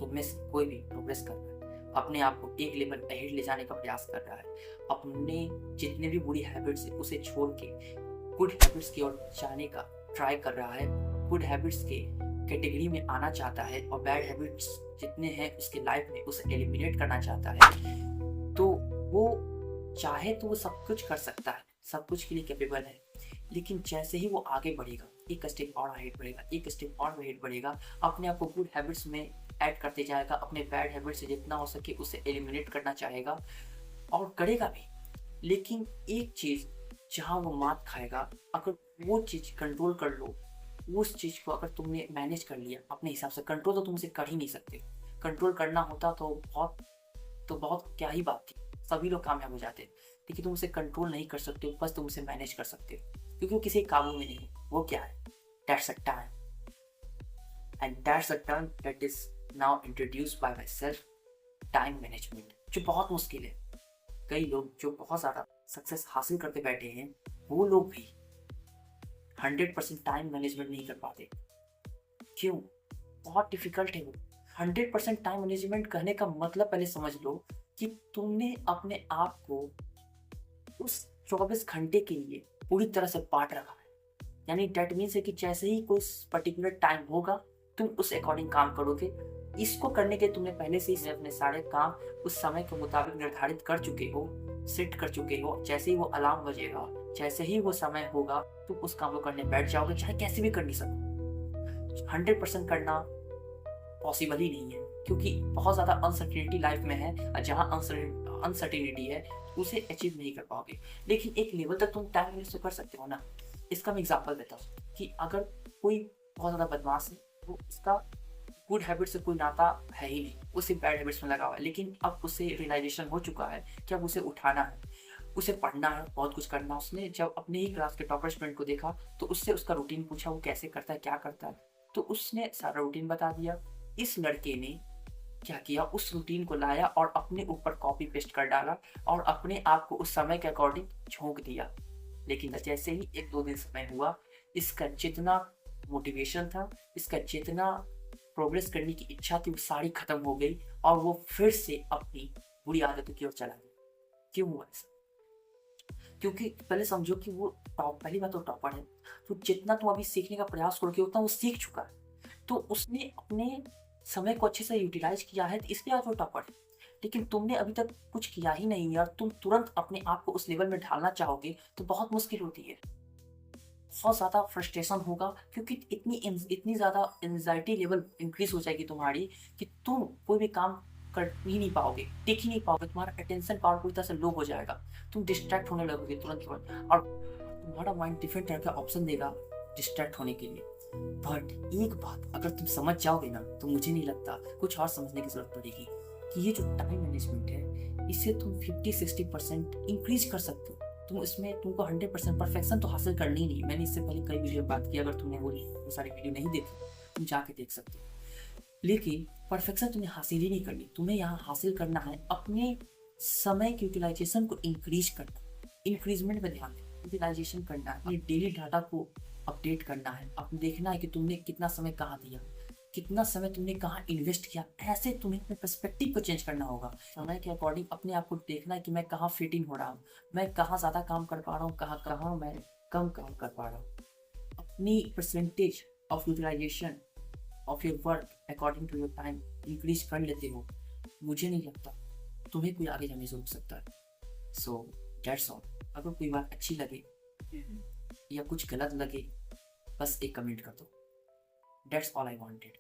तुम में से कोई भी प्रोग्रेस कर रहा है, अपने आप को एक लेवल अहेड ले जाने का प्रयास कर रहा है, अपने जितने भी बुरी हैबिट्स है उसे छोड़ के गुड हैबिट्स की ओर जाने का ट्राई कर रहा है, गुड हैबिट्स के कैटेगरी में आना चाहता है और बैड हैबिट्स जितने हैं उसके लाइफ में उसे एलिमिनेट करना चाहता है, तो वो चाहे तो वो सब कुछ कर सकता है, सब कुछ के लिए कैपेबल है। लेकिन जैसे ही वो आगे बढ़ेगा, एक स्टेप और आगे बढ़ेगा, एक स्टेप और आगे बढ़ेगा, अपने आप को गुड हैबिट्स में ऐड करते जाएगा, अपने बैड हैबिट से जितना हो सके उसे एलिमिनेट करना चाहेगा और करेगा भी। लेकिन एक चीज़ जहाँ वो मात खाएगा, अगर वो चीज़ कंट्रोल कर लो, उस चीज़ को अगर तुमने मैनेज कर लिया अपने हिसाब से, कंट्रोल तो तुमसे कर ही नहीं सकते, कंट्रोल करना होता तो बहुत क्या ही बात थी, सभी लोग कामयाब हो जाते, लेकिन तुम उसे कंट्रोल नहीं कर सकते हो, बस तुम उसे मैनेज कर सकते हो, क्योंकि वो किसी काबू में नहीं। वो क्या है? That's a time, and that's a term that is now introduced by my self, time management, जो बहुत मुश्किल है। कई लोग जो बहुत ज़्यादा सक्सेस हासिल करते बैठे हैं, वो लोग भी 100% टाइम मैनेजमेंट नहीं कर पाते। क्यों? बहुत डिफिकल्ट है वो। 100% टाइम मैनेजमेंट कहने का मतलब पहले समझ लो कि तुमने अपने आप को उस 24 घंटे के लिए पूरी तरह से बांट रखा है। यानी डेट मीन्स है कि जैसे ही कोई पर्टिकुलर टाइम होगा तुम उस अकॉर्डिंग काम करोगे। इसको करने के तुमने पहले से ही अपने सारे काम उस समय के मुताबिक निर्धारित कर चुके हो, सेट कर चुके हो। जैसे ही वो अलार्म बजेगा, जैसे ही वो समय होगा, तुम उस काम को करने बैठ जाओगे, चाहे कैसे भी कर नहीं सको। 100% करना पॉसिबल ही नहीं है, क्योंकि बहुत ज़्यादा अनसर्टेनिटी लाइफ में है, और जहाँ अनसर्टेनिटी है उसे अचीव नहीं कर पाओगे। लेकिन एक लेवल तक तुम टाइम मैनेज तो कर सकते हो ना। इसका मैं एग्जांपल देता हूँ कि अगर कोई बहुत ज़्यादा बदमाश है, तो उसका गुड हैबिट से कोई नाता है ही नहीं, वो सिर्फ बैड हैबिट्स में लगा हुआ है। लेकिन अब उसे रियलाइजेशन हो चुका है कि अब उसे उठाना है, उसे पढ़ना है, बहुत कुछ करना। उसने जब अपने ही क्लास के टॉपर स्टूडेंट को देखा तो उससे उसका रूटीन पूछा, वो कैसे करता है, क्या करता है, तो उसने सारा रूटीन बता दिया। इस लड़के ने क्या किया, उस रूटीन को लाया और अपने ऊपर कॉपी पेस्ट कर डाला और अपने आप को उस समय के अकॉर्डिंग झोंक दिया। लेकिन जैसे ही 1-2 दिन समय हुआ, इसका जितना मोटिवेशन था, इसका जितना प्रोग्रेस करने की इच्छा थी, वो सारी खत्म हो गई और वो फिर से अपनी बुरी आदतों की ओर चला गया। क्यों हुआ ऐसा? क्योंकि पहले समझो कि वो पहली बात तो टॉपर है, तो जितना तुम अभी सीखने का प्रयास करोगे उतना वो सीख चुका है, तो उसने अपने समय को अच्छे से यूटिलाइज किया है, तो इसलिए आज वो टॉपर है। लेकिन तुमने अभी तक कुछ किया ही नहीं है और तुम तुरंत अपने आप को उस लेवल में ढालना चाहोगे तो बहुत मुश्किल होती है, बहुत ज़्यादा फ्रस्ट्रेशन होगा, क्योंकि इतनी ज़्यादा एंजाइटी लेवल इंक्रीज हो जाएगी तुम्हारी कि तुम कोई भी काम कर ही नहीं पाओगे, टिक ही नहीं पाओगे, तुम्हारा अटेंशन पावर पूरी तरह से लो हो जाएगा, तुम डिस्ट्रैक्ट होने लगोगे तुरंत और तुम्हारा माइंड डिफरेंट तरह का ऑप्शन देगा डिस्ट्रैक्ट होने के लिए। बट एक बात अगर तुम समझ जाओगे ना, तो मुझे नहीं लगता कुछ और समझने की जरूरत पड़ेगी कि ये जो टाइम मैनेजमेंट है, इसे तुम 50-60% इंक्रीज कर सकते हो। तुम इसमें तुमको 100% परफेक्शन तो हासिल करनी ही नहीं। मैंने इससे पहले कई वीडियो बात की, अगर तुमने वो सारी वीडियो नहीं देखी तुम जाके देख सकते हो। लेकिन परफेक्शन तुम्हें हासिल ही नहीं करनी, तुम्हें यहाँ हासिल करना है अपने समय की यूटिलाइजेशन को इंक्रीज करना, इंक्रीजमेंट में ध्यान देना, यूटिलाइजेशन करना है, डेली डाटा को अपडेट करना है, अब देखना है कि तुमने कितना समय कहाँ दिया, कितना समय तुमने कहाँ इन्वेस्ट किया। ऐसे तुम्हें अपने पर्सपेक्टिव को चेंज करना होगा, समय के अकॉर्डिंग अपने आप को देखना है कि मैं कहाँ फिट इन हो रहा हूँ, मैं कहाँ ज़्यादा काम कर पा रहा हूँ, कहाँ कहाँ मैं कम काम कर पा रहा हूँ। अपनी percentage of utilization of your work according to your time increase कर लेते हो, मुझे नहीं लगता तुम्हें कोई आगे जाने से रोक सकता है। So that's all. अगर कोई बात अच्छी लगे या कुछ गलत लगे, बस एक कमेंट कर दो। That's all I wanted.